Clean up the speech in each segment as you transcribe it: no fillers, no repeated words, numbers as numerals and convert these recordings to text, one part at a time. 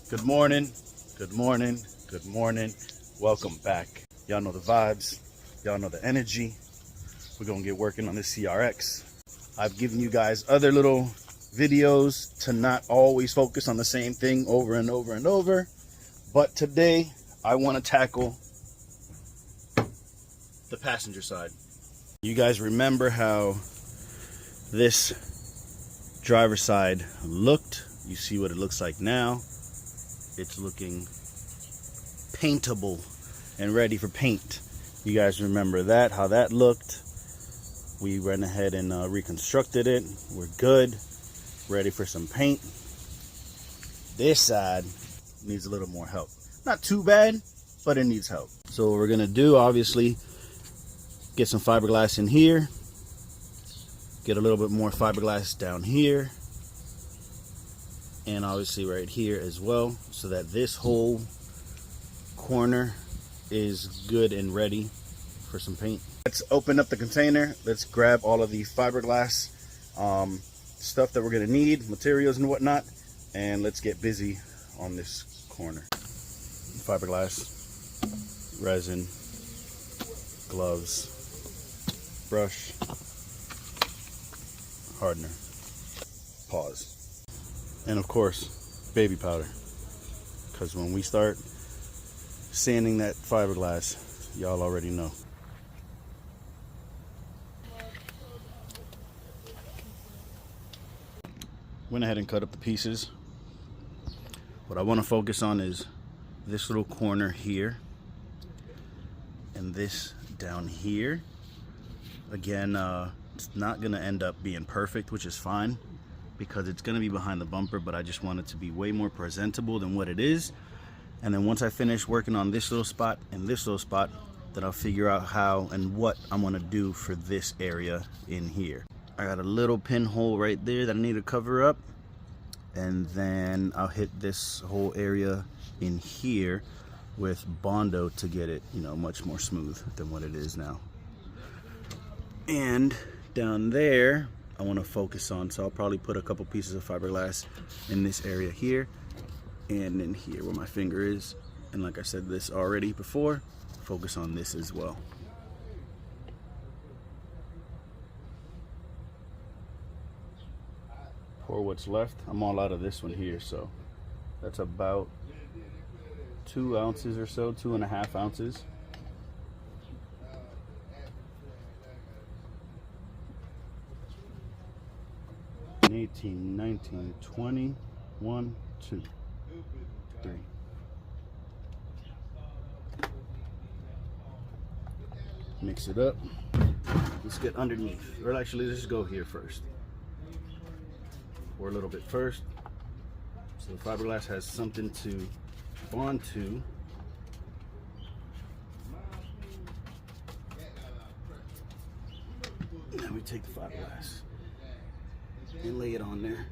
Good morning, good morning, good morning. Welcome back. Y'all know the vibes, y'all know the energy. We're gonna get working on this CRX. I've given you guys other little videos to not always focus on the same thing over and over and over. But today, I wanna tackle the passenger side. You guys remember how this driver's side looked? You see what it looks like now. It's looking paintable and ready for paint. You guys remember that, how that looked. We went ahead and reconstructed it. We're good, ready for some paint. This side needs a little more help. Not too bad, but it needs help. So what we're gonna do, obviously, get some fiberglass in here, get a little bit more fiberglass down here, and obviously right here as well, so that this whole corner is good and ready for some paint. Let's open up the container. Let's grab all of the fiberglass stuff that we're gonna need, materials and whatnot, and let's get busy on this corner. Fiberglass, resin, gloves, brush, hardener, pause, and of course baby powder, because when we start sanding that fiberglass, y'all already know. Went ahead and cut up the pieces. What I want to focus on is this little corner here and this down here. Again, it's not gonna end up being perfect, which is fine because it's gonna be behind the bumper, but I just want it to be way more presentable than what it is. And then once I finish working on this little spot and this little spot, then I'll figure out how and what I'm gonna do for this area in here. I got a little pinhole right there that I need to cover up, and then I'll hit this whole area in here with Bondo to get it, you know, much more smooth than what it is now. And down there, I want to focus on, so I'll probably put a couple pieces of fiberglass in this area here and in here where my finger is. And like I said this already before, focus on this as well. Pour what's left. I'm all out of this one here, so that's about 2 ounces or so, 2.5 ounces. 18, 19, 20, 1, 2, 3. Mix it up. Let's get underneath. Or actually, let's just go here first. Pour a little bit first, so the fiberglass has something to bond to. And then we take the fiberglass and lay it on there.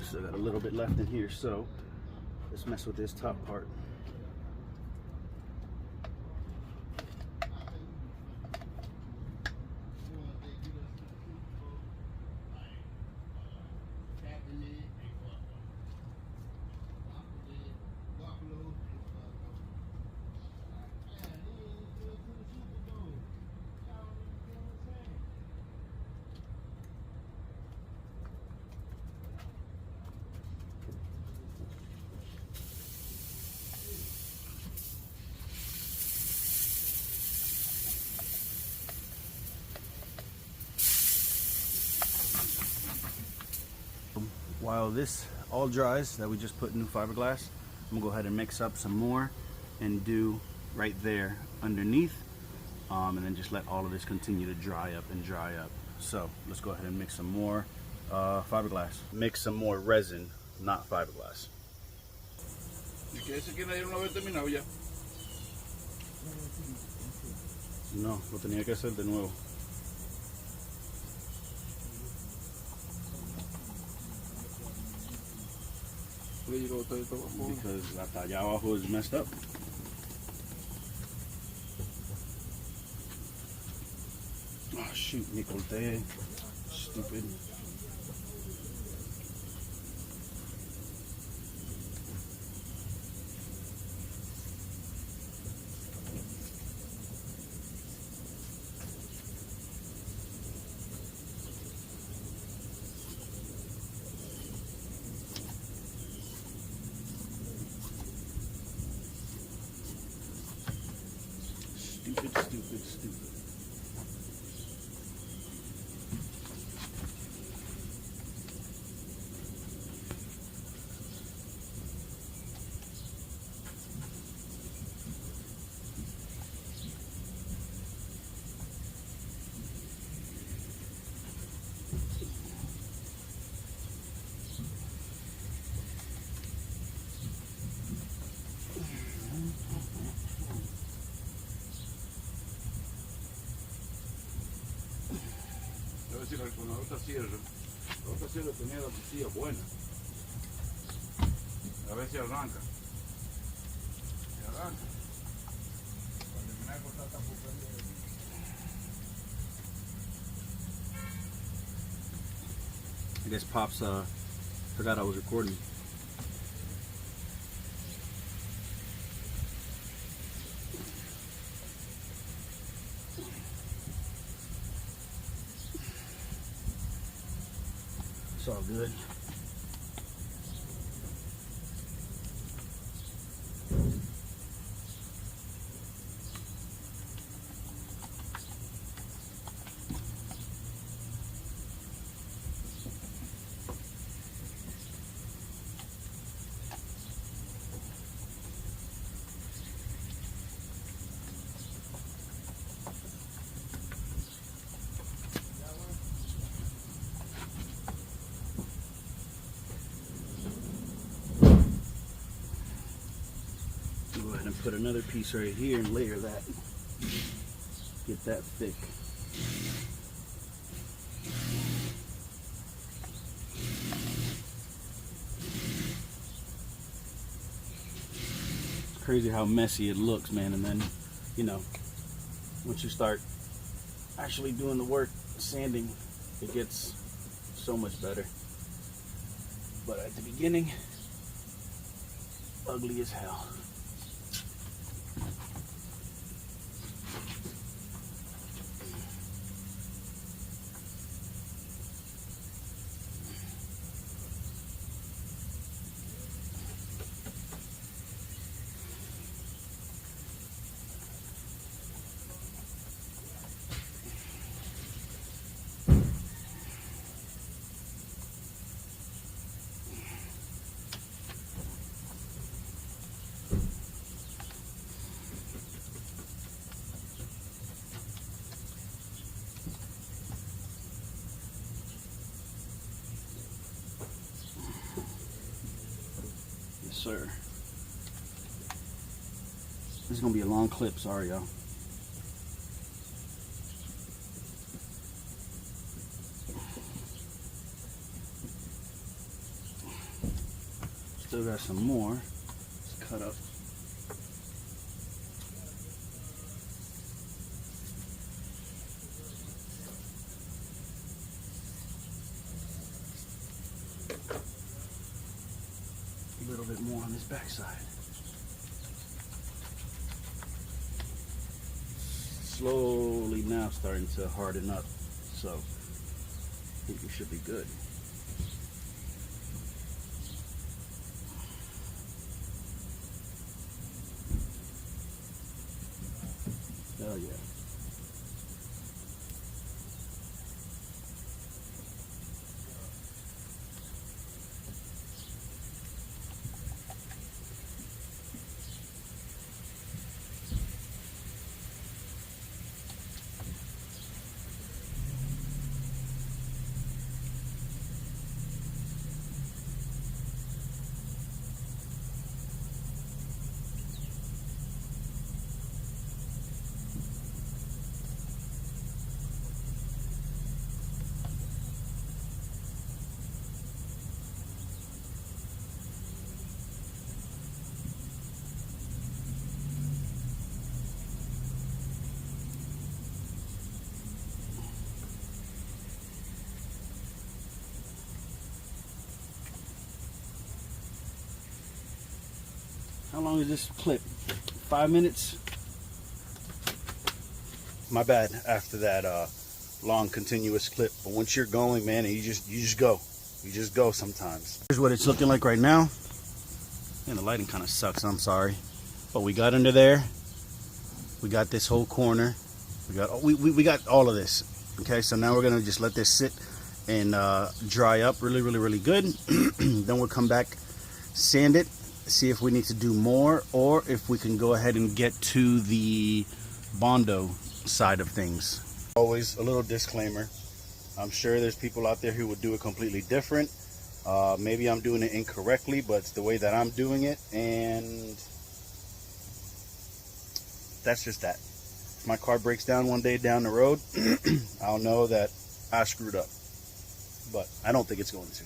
Still got a little bit left in here, so let's mess with this top part. while this all dries that we just put new fiberglass, I'm gonna go ahead and mix up some more and do right there underneath, and then just let all of this continue to dry up and dry up. So let's go ahead and mix some more fiberglass. Mix some more resin, not fiberglass. ¿Y que ese quién ayer no había terminado ya? No, lo tenía que hacer de nuevo. Because hasta allá abajo is messed up. Oh shoot, me corté. Stupid. Stupid. A ver si con la otra sierra tenía la piscina buena. A ver si arranca. Si arranca. Cuando terminar de cortar esta porquería. I guess Pops forgot I was recording. It's all good. Go ahead and put another piece right here and layer that. Get that thick. It's crazy how messy it looks, man, and then, you know, once you start actually doing the work, sanding, it gets so much better. But at the beginning, ugly as hell. Sir, this is gonna be a long clip, sorry y'all. Still got some more. Let's cut up. A little bit more on this backside. Slowly now starting to harden up, so I think we should be good. Hell yeah. How long is this clip? 5 minutes? My bad after that long continuous clip. But once you're going, man, and you just go. You just go sometimes. Here's what it's looking like right now. And the lighting kind of sucks, I'm sorry. But we got under there. We got this whole corner. We got all of this. Okay, so now we're gonna just let this sit and dry up really good. Then we'll come back, sand it, see if we need to do more, or if we can go ahead and get to the Bondo side of things. Always a little disclaimer. I'm sure there's people out there who would do it completely different. Maybe I'm doing it incorrectly, but it's the way that I'm doing it, and that's just that. If my car breaks down one day down the road, I'll know that I screwed up, but I don't think it's going to.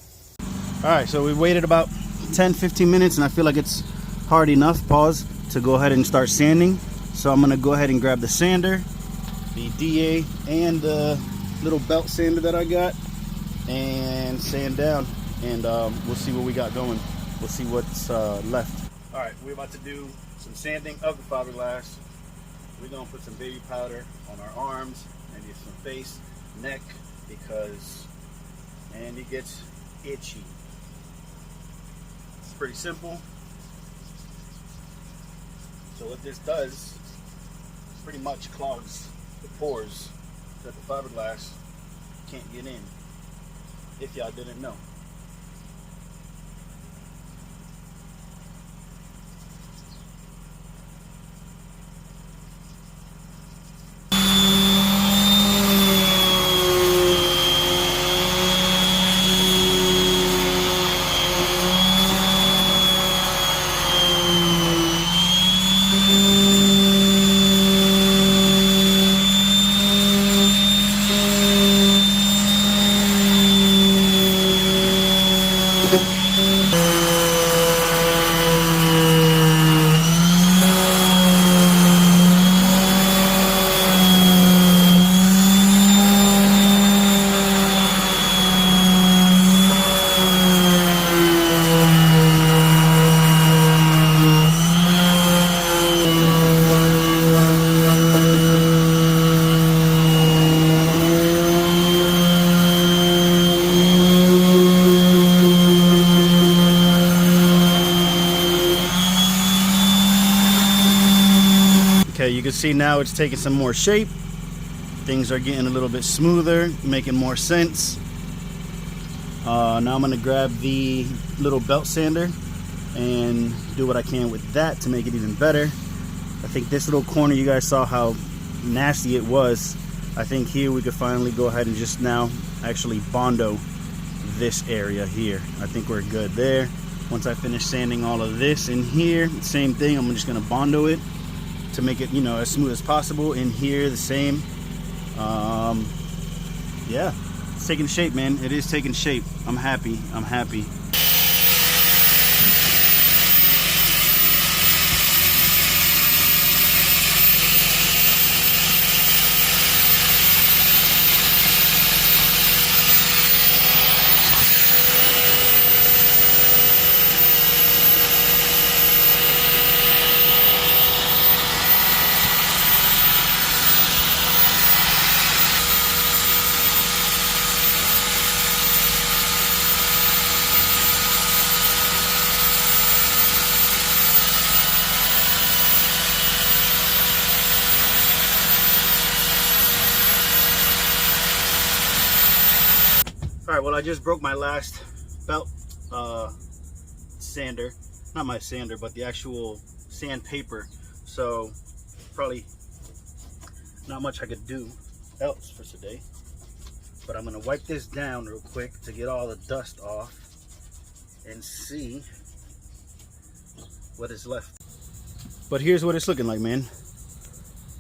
All right, so we waited about 10-15 minutes, and I feel like it's hard enough, pause, to go ahead and start sanding. So I'm gonna go ahead and grab the sander, the DA, and the little belt sander that I got, and sand down, and we'll see what we got going. We'll see what's left. All right, we're about to do some sanding of the fiberglass. We're gonna put some baby powder on our arms, maybe some face, neck, because, man, it gets itchy. It's pretty simple. So what this does, pretty much clogs the pores that the fiberglass can't get in, if y'all didn't know. Okay, you can see now it's taking some more shape. Things are getting a little bit smoother, making more sense. Now I'm gonna grab the little belt sander and do what I can with that to make it even better. I think this little corner, you guys saw how nasty it was. I think here we could finally go ahead and just now actually Bondo this area here. I think we're good there. Once I finish sanding all of this in here, same thing, I'm just gonna Bondo it to make it, you know, as smooth as possible. In here, the same. Yeah, it's taking shape, man. It is taking shape. I'm happy. I'm happy. All right, well, I just broke my last belt sander. Not my sander, but the actual sandpaper. So probably not much I could do else for today. But I'm gonna wipe this down real quick to get all the dust off and see what is left. But here's what it's looking like, man.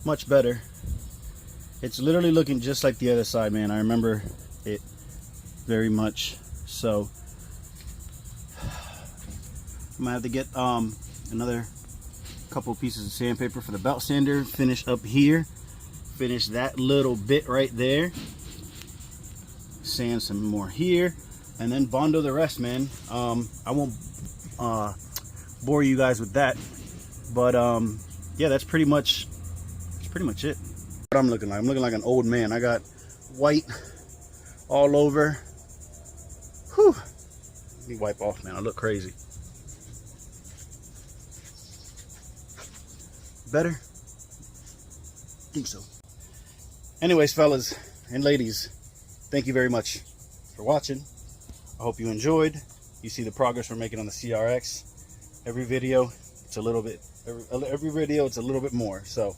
Much better. It's literally looking just like the other side, man. I remember it very much. So I'm gonna have to get another couple pieces of sandpaper for the belt sander, finish up here, finish that little bit right there, sand some more here, and then Bondo the rest, man. I won't bore you guys with that. But yeah, that's pretty much it. What I'm looking like an old man. I got white all over. Whew. Let me wipe off, man. I look crazy. Better? Think so. Anyways, fellas and ladies, thank you very much for watching. I hope you enjoyed. You see the progress we're making on the CRX. Every video, it's a little bit, every video, it's a little bit more. So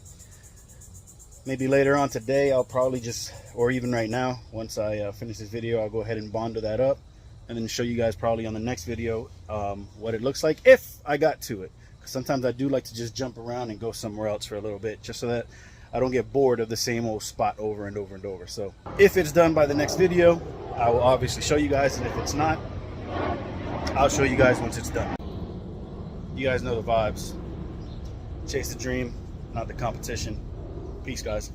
maybe later on today, I'll probably just, or even right now, once I finish this video, I'll go ahead and Bondo that up and then show you guys probably on the next video what it looks like if I got to it. Sometimes I do like to just jump around and go somewhere else for a little bit, just so that I don't get bored of the same old spot over and over and over. So if it's done by the next video, I will obviously show you guys, and if it's not, I'll show you guys once it's done. You guys know the vibes. Chase the dream, not the competition. Peace, guys.